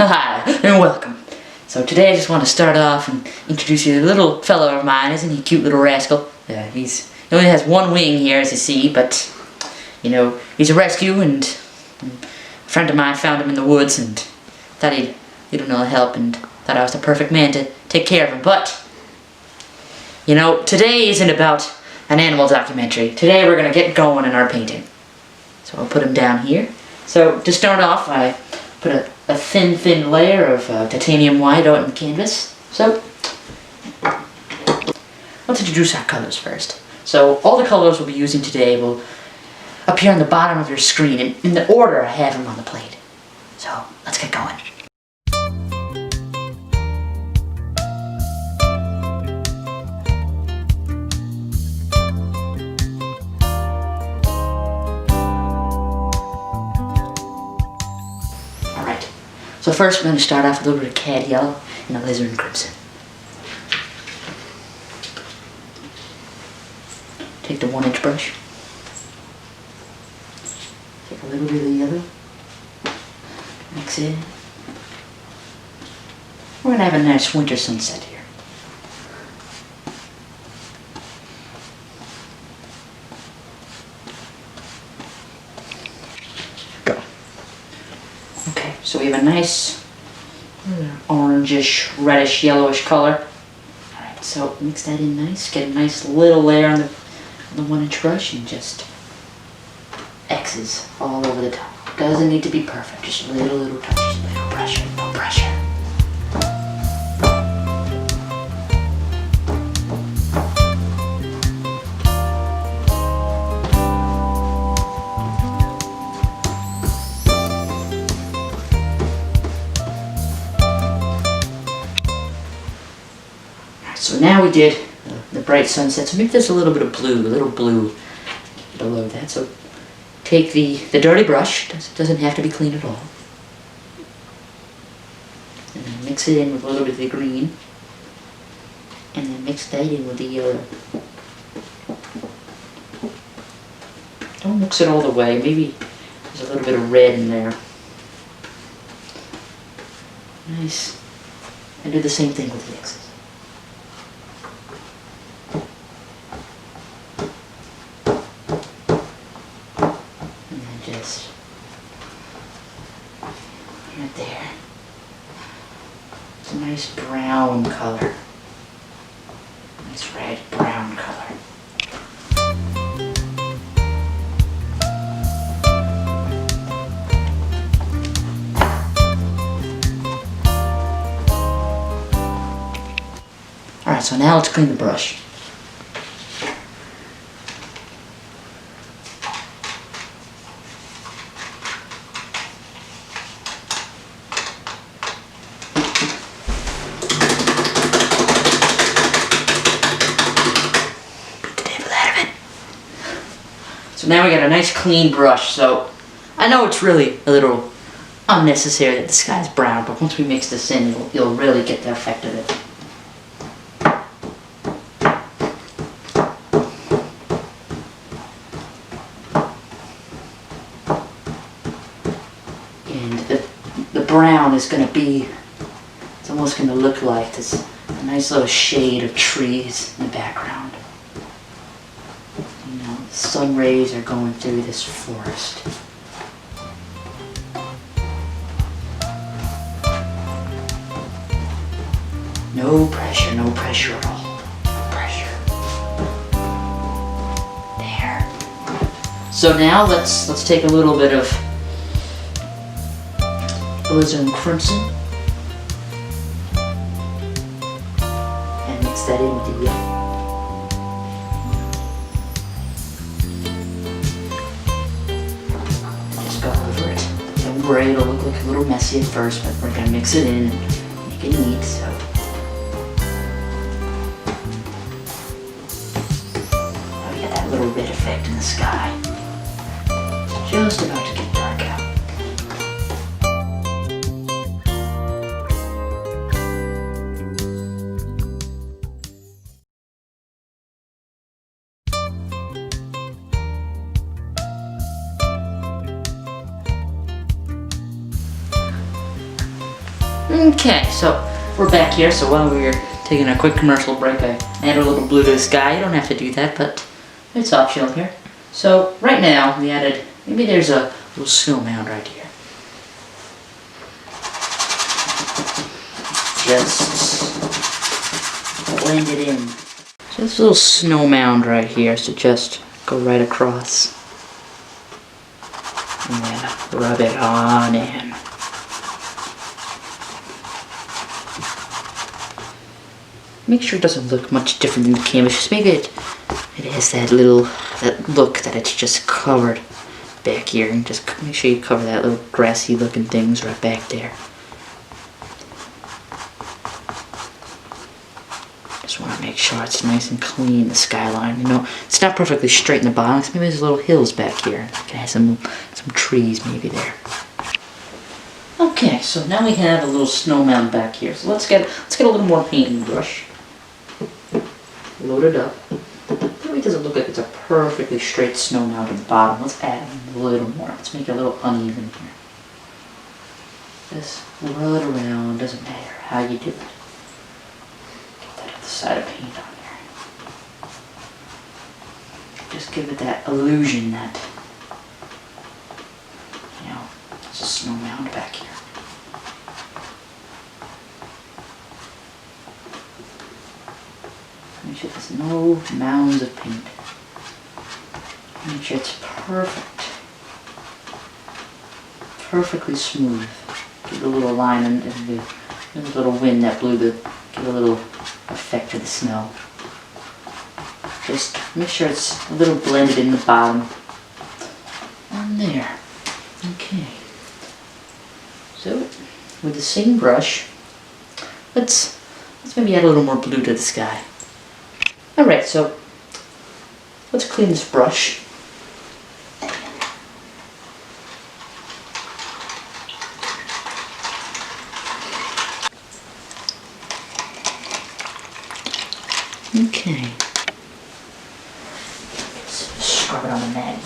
Hi, and welcome. So today I just want to start off and introduce you to a little fellow of mine. Isn't he a cute little rascal? He only has one wing here, as you see, but, you know, he's a rescue, and a friend of mine found him in the woods and thought he'd need a little help, and thought I was the perfect man to take care of him. But, you know, today isn't about an animal documentary. Today we're going to get going in our painting. So I'll put him down here. So to start off, I put a thin layer of titanium white out on the canvas. So let's introduce our colors first. So all the colors we'll be using today will appear on the bottom of your screen in the order I have them on the plate. So let's get going. So first we're going to start off with a little bit of cad yellow and alizarin crimson. Take the 1-inch brush. Take a little bit of the yellow. Mix it in. We're going to have a nice winter sunset here. Go. Okay, so we have a nice orangish, reddish, yellowish color. Alright, so mix that in nice. Get a nice little layer on the 1-inch brush and just X's all over the top. Doesn't need to be perfect, just little touches, little pressure, no pressure. So now we did the bright sunset, so maybe there's a little bit of blue, below that. So take the dirty brush, doesn't have to be clean at all, and then mix it in with a little bit of the green, and then mix that in with the yellow. Don't mix it all the way, maybe there's a little bit of red in there. Nice. And do the same thing with the X's. Right there. It's a nice brown color. Nice red brown color. Alright, so now let's clean the brush. So now we got a nice clean brush, so I know it's really a little unnecessary that the sky's brown, but once we mix this in, you'll really get the effect of it. And the brown is going to be, it's almost going to look like this a nice little shade of trees in the background. Sun rays are going through this forest. No pressure at all. No pressure. There. So now let's take a little bit of alizarin crimson and mix that in with the yellow. It'll look like a little messy at first, but we're going to mix it in and make it neat, so. Now we get that little red effect in the sky. It's just about to get dark out. Okay, so we're back here. So while we were taking a quick commercial break, I added a little blue to the sky. You don't have to do that, but it's optional here. So right now we added, maybe there's a little snow mound right here. Just blend it in. So this little snow mound right here, so just go right across. And then rub it on in. Make sure it doesn't look much different than the canvas. Just make it has that look that it's just covered back here, and just make sure you cover that little grassy looking things right back there. Just want to make sure it's nice and clean, the skyline. You know, it's not perfectly straight in the bottom. So maybe there's little hills back here. It can have some trees maybe there. Okay, so now we have a little snow mound back here. So let's get a little more painting brush. Load it up. It doesn't look like it's a perfectly straight snow mound at the bottom. Let's add a little more. Let's make it a little uneven here. Just roll it around. Doesn't matter how you do it. Get that other side of paint on there. Just give it that illusion that, you know, it's a snow mound back here. Make sure there's no mounds of paint. Make sure it's perfectly smooth. Give it a little line and the little wind that blew give a little effect to the snow. Just make sure it's a little blended in the bottom. And there. Okay. So with the same brush, let's maybe add a little more blue to the sky. Alright, so let's clean this brush. Okay. Let's scrub it on the mat.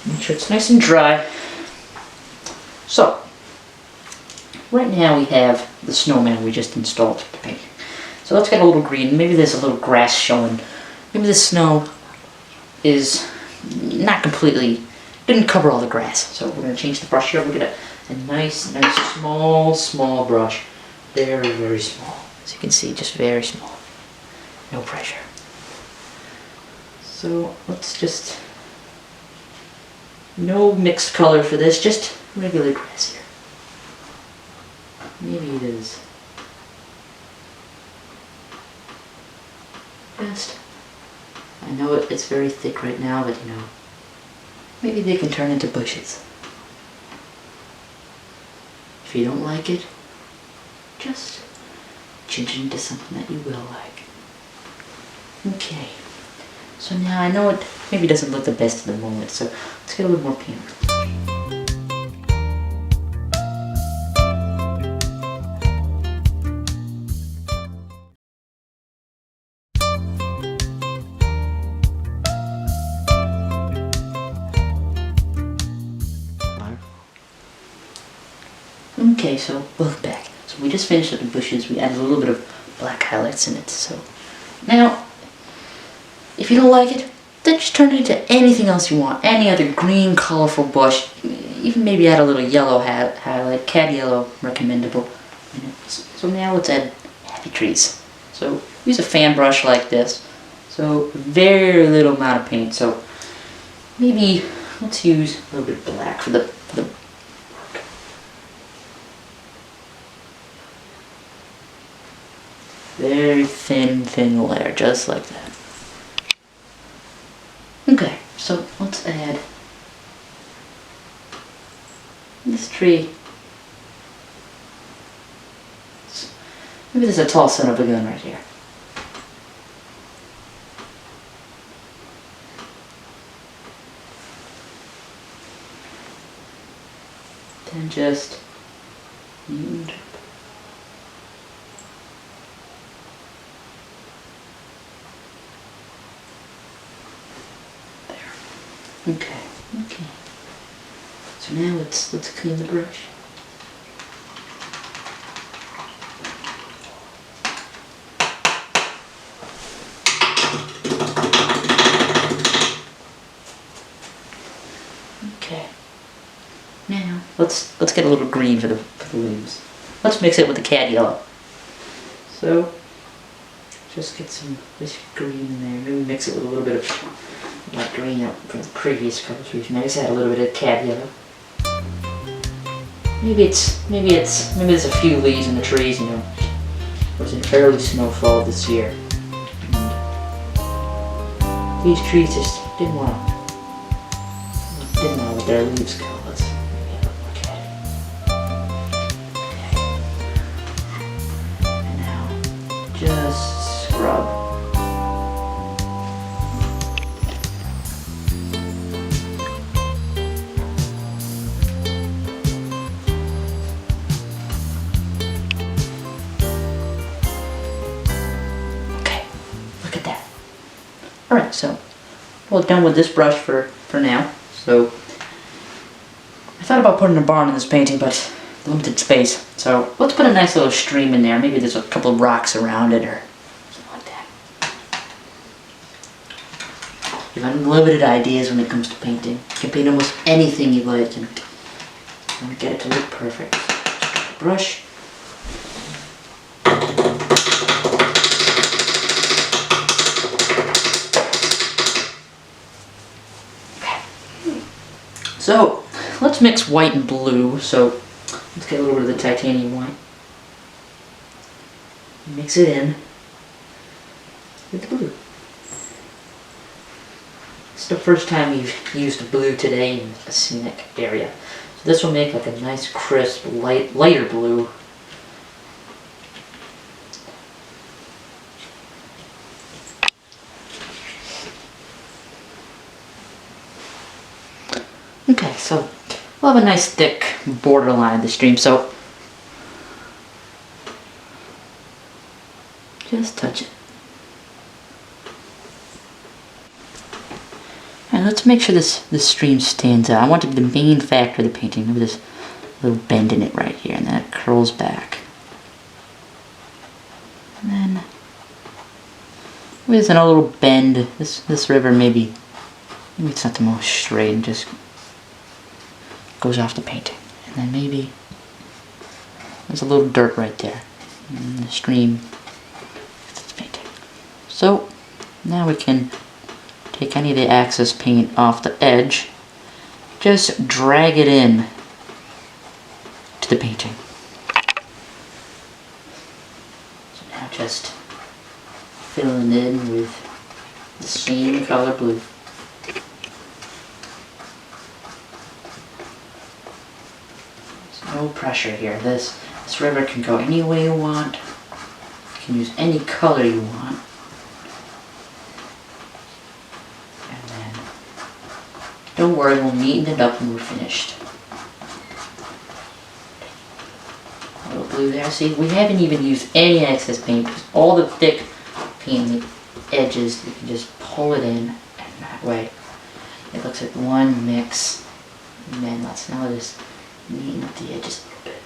Make sure it's nice and dry. So, right now we have the snowman we just installed to paint. So let's get a little green. Maybe there's a little grass showing. Maybe the snow is not completely, didn't cover all the grass. So we're going to change the brush here. We're going to a nice small brush. Very, very small. As you can see, just very small. No pressure. So let's just, no mixed color for this, just regular grass here. Maybe it is. I know it's very thick right now, but you know, maybe they can turn into bushes. If you don't like it, just change it into something that you will like. Okay, so now I know it maybe doesn't look the best at the moment, so let's get a little more paint. Okay, so we're back. So we just finished with the bushes. We added a little bit of black highlights in it. So now, if you don't like it, then just turn it into anything else you want. Any other green, colorful bush. Even maybe add a little yellow highlight. Cad yellow, recommendable. So now let's add happy trees. So use a fan brush like this. So very little amount of paint. So maybe let's use a little bit of black for the very thin layer, just like that. Okay, so let's add this tree. Maybe there's a tall son of a gun right here. Then just Okay. So now let's clean the brush. let's get a little green for the leaves. Let's mix it with the cat yellow. So just get some this green in there. Maybe mix it with a little bit of light green from the previous colors. Maybe just add a little bit of cat yellow. Maybe there's a few leaves in the trees, you know. It was an early snowfall this year. And these trees just didn't want to let their leaves go. Let's maybe look at it. Okay. And now just scrub. Alright, so we're done with this brush for now. So I thought about putting a barn in this painting, but limited space. So let's put a nice little stream in there. Maybe there's a couple of rocks around it or something like that. You have unlimited ideas when it comes to painting. You can paint almost anything you like and get it to look perfect. Brush. So, let's mix white and blue. So, let's get a little bit of the titanium white. Mix it in with the blue. It's the first time we've used blue today in a scenic area. So this will make like a nice crisp, lighter blue. Okay, so we'll have a nice thick borderline of the stream, so just touch it. And let's make sure this stream stands out. I want it to be the main factor of the painting. Maybe this little bend in it right here, and then it curls back. And then with a little bend, this river maybe it's not the most straight and just goes off the painting. And then maybe there's a little dirt right there. And the stream fits the painting. So now we can take any of the access paint off the edge, just drag it in to the painting. So now just filling in with the same color blue. No pressure here. This river can go any way you want. You can use any color you want. And then, don't worry, we'll neaten it up when we're finished. A little blue there. See, we haven't even used any excess paint because all the thick paint on the edges, you can just pull it in, and that way it looks like one mix. And then let's now just neaten up the edges a little bit.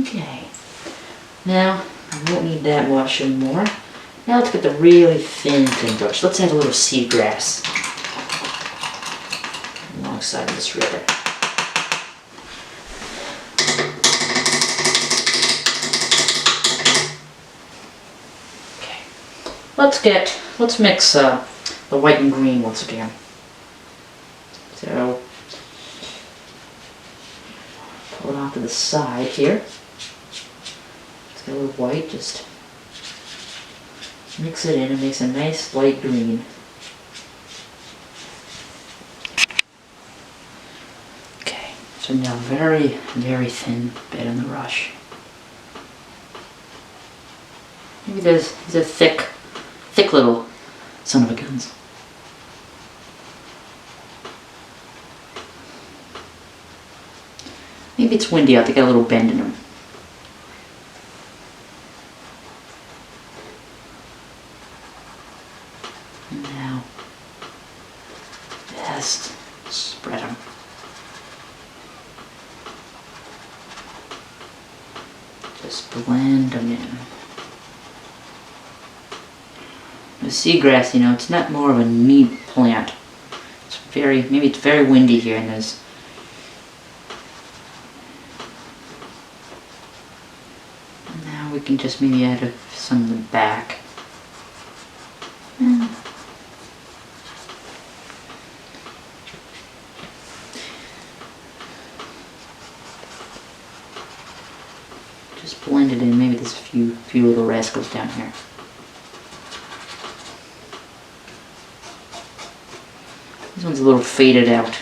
Okay. Now, I won't need that much anymore. Now let's get the really thin brush. Let's add a little seagrass alongside of this river. Let's mix the white and green once again. So, pull it off to the side here. Let's get a little white, just mix it in and makes a nice light green. Okay, so now very, very thin bit on the brush. Maybe there's a thick little son of a guns. Maybe it's windy out, they got a little bend in them. And now, just spread them. blend them in. The seagrass, you know, it's not more of a neat plant. It's very, maybe it's very windy here, and there's now we can just maybe add some in the back. Just blend it in. Maybe there's a few little rascals down here. This one's a little faded out.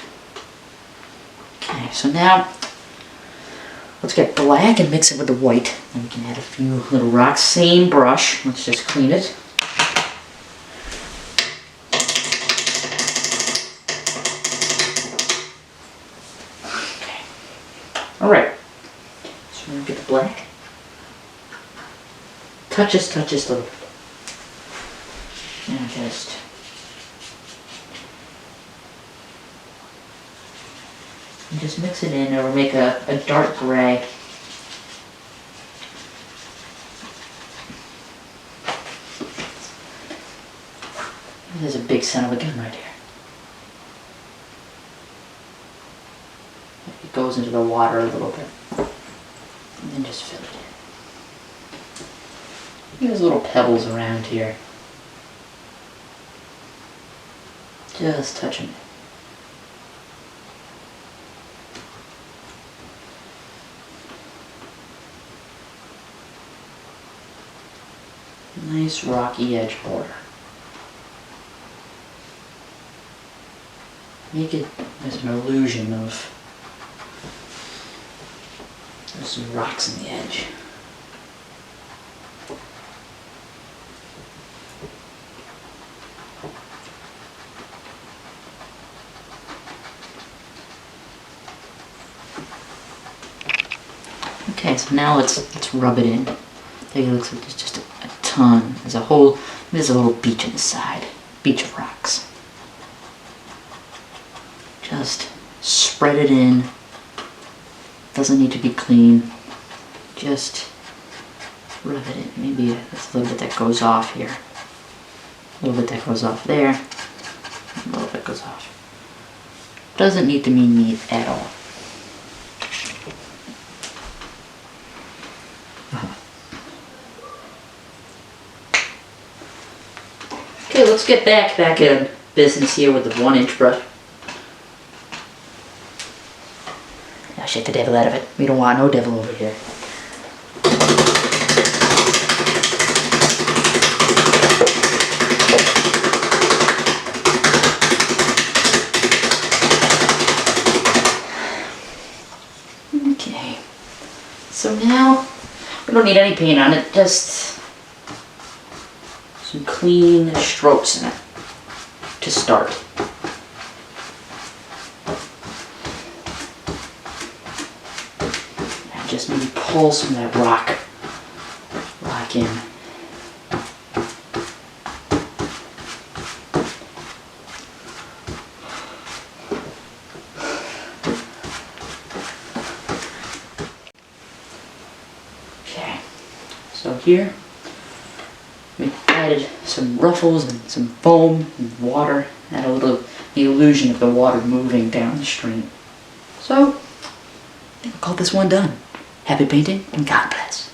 Okay, so now let's get black and mix it with the white. And we can add a few little rocks. Same brush. Let's just clean it. Okay. Alright. So we're going to get the black. Touches a little bit. And just mix it in, or we'll make a dark gray. There's a big son of a gun right here. It goes into the water a little bit. And then just fill it in. There's little pebbles around here. Just touching it. Nice rocky edge border. Make it as an illusion of there's some rocks in the edge. Okay, so now let's rub it in. It looks like there's just a ton. There's a little beach on the side. Beach of rocks. Just spread it in. Doesn't need to be clean. Just rub it in. Maybe there's a little bit that goes off here. A little bit that goes off there. A little bit goes off. Doesn't need to be neat at all. Okay, let's get back in business here with the 1-inch brush. Now shake the devil out of it. We don't want no devil over here. Okay. So now we don't need any paint on it, just some clean strokes in it to start. And just maybe pull some of that rock in. Okay, so here we added some ruffles and some foam and water, and a little the illusion of the water moving down the stream. So I think I'll call this one done. Happy painting and God bless.